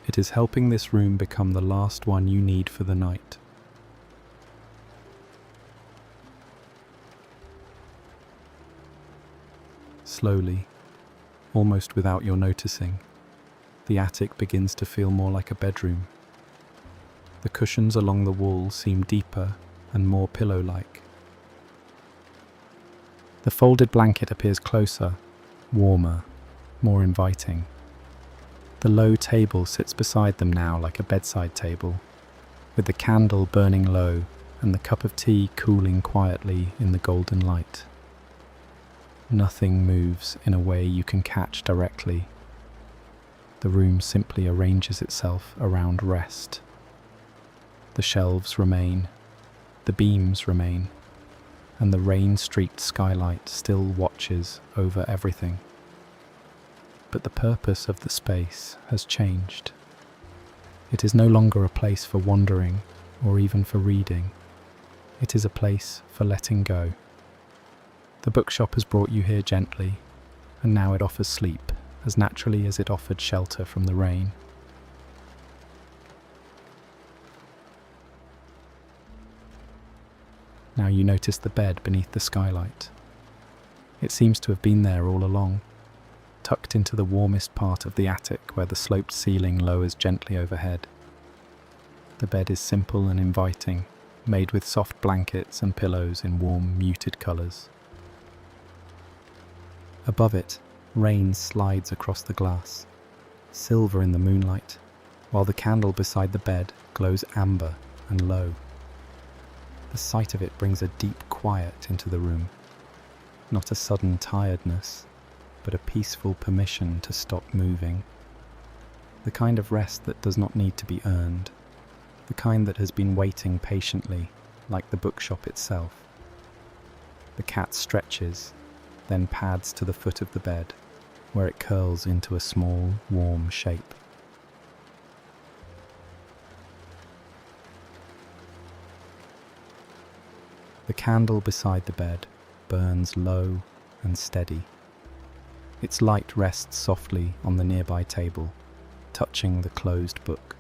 It is helping this room become the last one you need for the night. Slowly, almost without your noticing, the attic begins to feel more like a bedroom. The cushions along the wall seem deeper and more pillow-like. The folded blanket appears closer, warmer, more inviting. The low table sits beside them now like a bedside table, with the candle burning low and the cup of tea cooling quietly in the golden light. Nothing moves in a way you can catch directly. The room simply arranges itself around rest. The shelves remain, the beams remain, and the rain-streaked skylight still watches over everything. But the purpose of the space has changed. It is no longer a place for wandering or even for reading. It is a place for letting go. The bookshop has brought you here gently, and now it offers sleep as naturally as it offered shelter from the rain. Now you notice the bed beneath the skylight. It seems to have been there all along, tucked into the warmest part of the attic where the sloped ceiling lowers gently overhead. The bed is simple and inviting, made with soft blankets and pillows in warm, muted colours. Above it, rain slides across the glass, silver in the moonlight, while the candle beside the bed glows amber and low. The sight of it brings a deep quiet into the room, not a sudden tiredness, but a peaceful permission to stop moving. The kind of rest that does not need to be earned, the kind that has been waiting patiently, like the bookshop itself. The cat stretches, then pads to the foot of the bed, where it curls into a small, warm shape. The candle beside the bed burns low and steady. Its light rests softly on the nearby table, touching the closed book,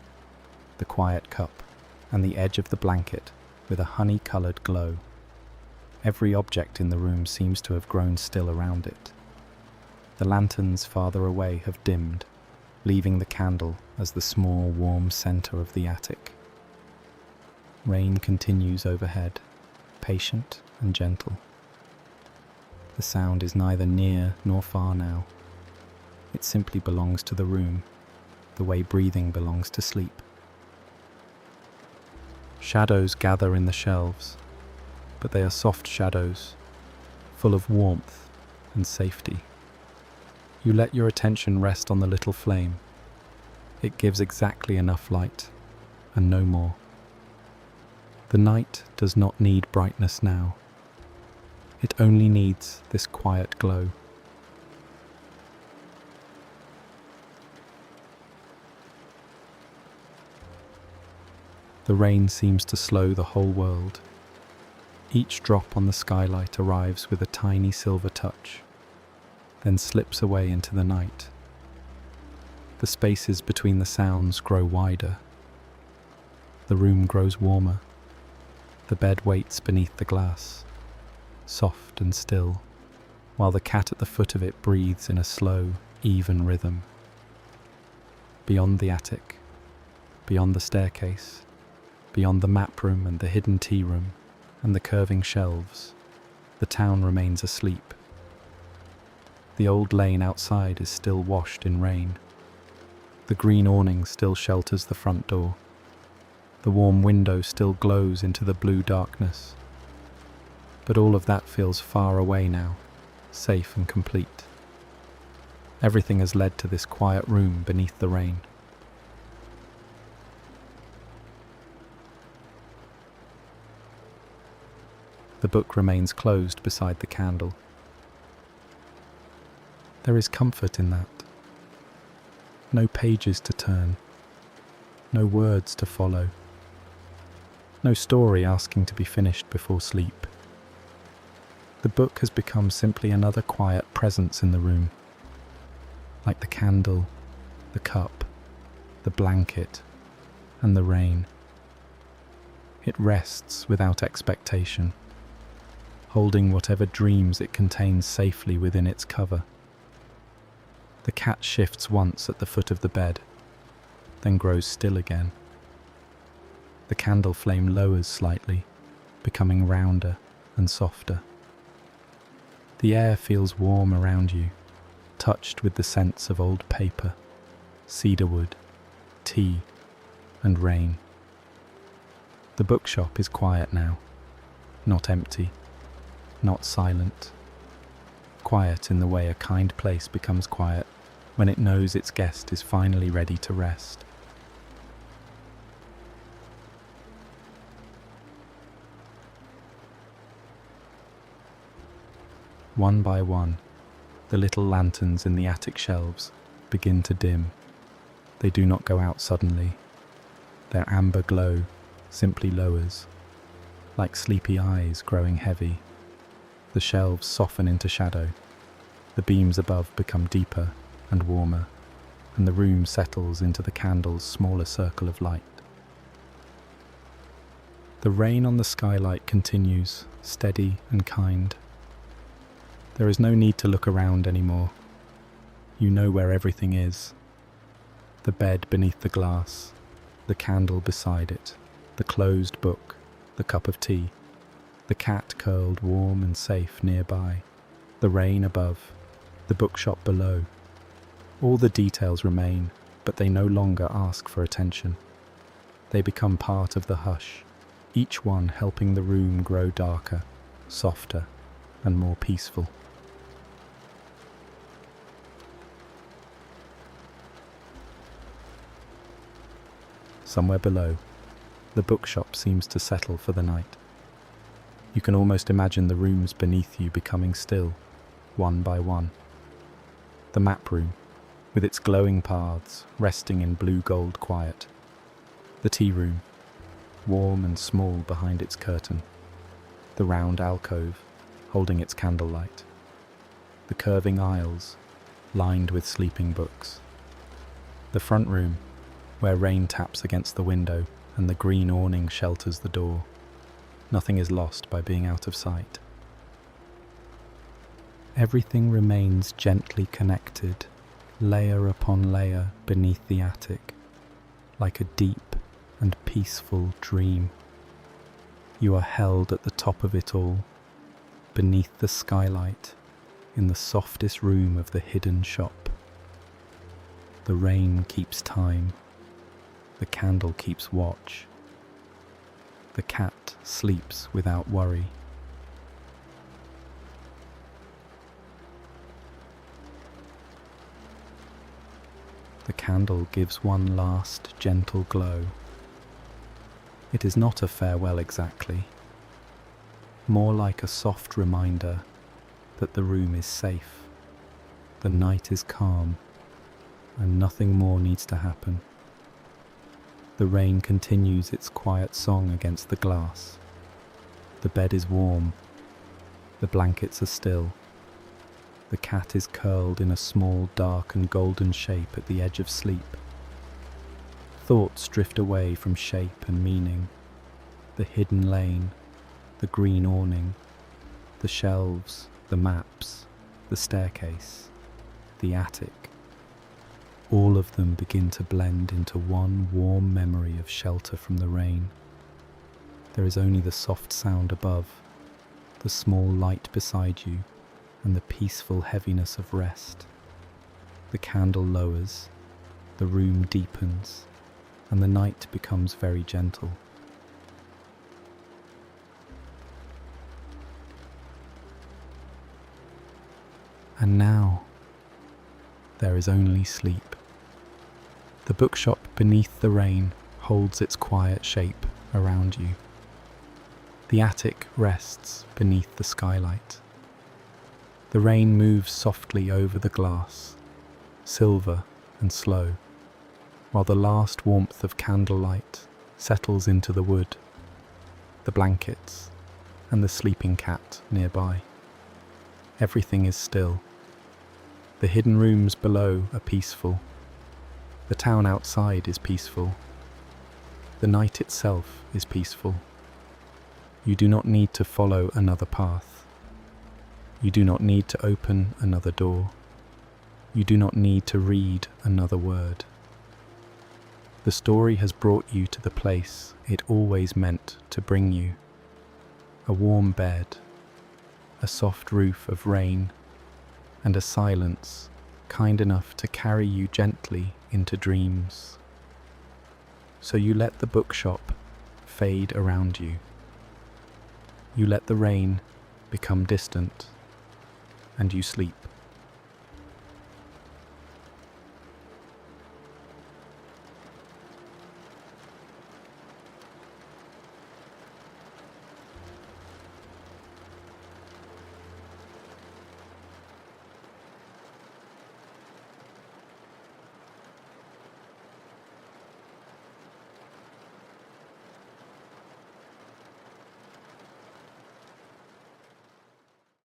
the quiet cup, and the edge of the blanket with a honey-coloured glow. Every object in the room seems to have grown still around it. The lanterns farther away have dimmed, leaving the candle as the small, warm center of the attic. Rain continues overhead, patient and gentle. The sound is neither near nor far now. It simply belongs to the room, the way breathing belongs to sleep. Shadows gather in the shelves, but they are soft shadows, full of warmth and safety. You let your attention rest on the little flame. It gives exactly enough light, and no more. The night does not need brightness now. It only needs this quiet glow. The rain seems to slow the whole world. Each drop on the skylight arrives with a tiny silver touch, then slips away into the night. The spaces between the sounds grow wider. The room grows warmer. The bed waits beneath the glass, soft and still, while the cat at the foot of it breathes in a slow, even rhythm. Beyond the attic, beyond the staircase, beyond the map room and the hidden tea room and the curving shelves, the town remains asleep. The old lane outside is still washed in rain. The green awning still shelters the front door. The warm window still glows into the blue darkness. But all of that feels far away now, safe and complete. Everything has led to this quiet room beneath the rain. The book remains closed beside the candle. There is comfort in that. No pages to turn, no words to follow, no story asking to be finished before sleep. The book has become simply another quiet presence in the room, like the candle, the cup, the blanket, and the rain. It rests without expectation, holding whatever dreams it contains safely within its cover. The cat shifts once at the foot of the bed, then grows still again. The candle flame lowers slightly, becoming rounder and softer. The air feels warm around you, touched with the scents of old paper, cedarwood, tea, and rain. The bookshop is quiet now, not empty, not silent. Quiet in the way a kind place becomes quiet when it knows its guest is finally ready to rest. One by one, the little lanterns in the attic shelves begin to dim. They do not go out suddenly. Their amber glow simply lowers, like sleepy eyes growing heavy. The shelves soften into shadow. The beams above become deeper and warmer, and the room settles into the candle's smaller circle of light. The rain on the skylight continues, steady and kind. There is no need to look around anymore. You know where everything is. The bed beneath the glass, the candle beside it, the closed book, the cup of tea, the cat curled warm and safe nearby, the rain above, the bookshop below. All the details remain, but they no longer ask for attention. They become part of the hush, each one helping the room grow darker, softer, and more peaceful. Somewhere below, the bookshop seems to settle for the night. You can almost imagine the rooms beneath you becoming still, one by one. The map room, with its glowing paths resting in blue-gold quiet. The tea room, warm and small behind its curtain. The round alcove, holding its candlelight. The curving aisles, lined with sleeping books. The front room, where rain taps against the window and the green awning shelters the door. Nothing is lost by being out of sight. Everything remains gently connected, layer upon layer beneath the attic, like a deep and peaceful dream. You are held at the top of it all, beneath the skylight, in the softest room of the hidden shop. The rain keeps time. The candle keeps watch. The cat sleeps without worry. The candle gives one last gentle glow. It is not a farewell exactly, more like a soft reminder that the room is safe, the night is calm, and nothing more needs to happen. The rain continues its quiet song against the glass. The bed is warm, the blankets are still. The cat is curled in a small, dark and golden shape at the edge of sleep. Thoughts drift away from shape and meaning. The hidden lane, the green awning, the shelves, the maps, the staircase, the attic. All of them begin to blend into one warm memory of shelter from the rain. There is only the soft sound above, the small light beside you, and the peaceful heaviness of rest. The candle lowers, the room deepens, and the night becomes very gentle. And now, there is only sleep. The bookshop beneath the rain holds its quiet shape around you. The attic rests beneath the skylight. The rain moves softly over the glass, silver and slow, while the last warmth of candlelight settles into the wood, the blankets, and the sleeping cat nearby. Everything is still. The hidden rooms below are peaceful. The town outside is peaceful. The night itself is peaceful. You do not need to follow another path. You do not need to open another door. You do not need to read another word. The story has brought you to the place it always meant to bring you. A warm bed, a soft roof of rain, and a silence kind enough to carry you gently into dreams. So you let the bookshop fade around you. You let the rain become distant, and you sleep.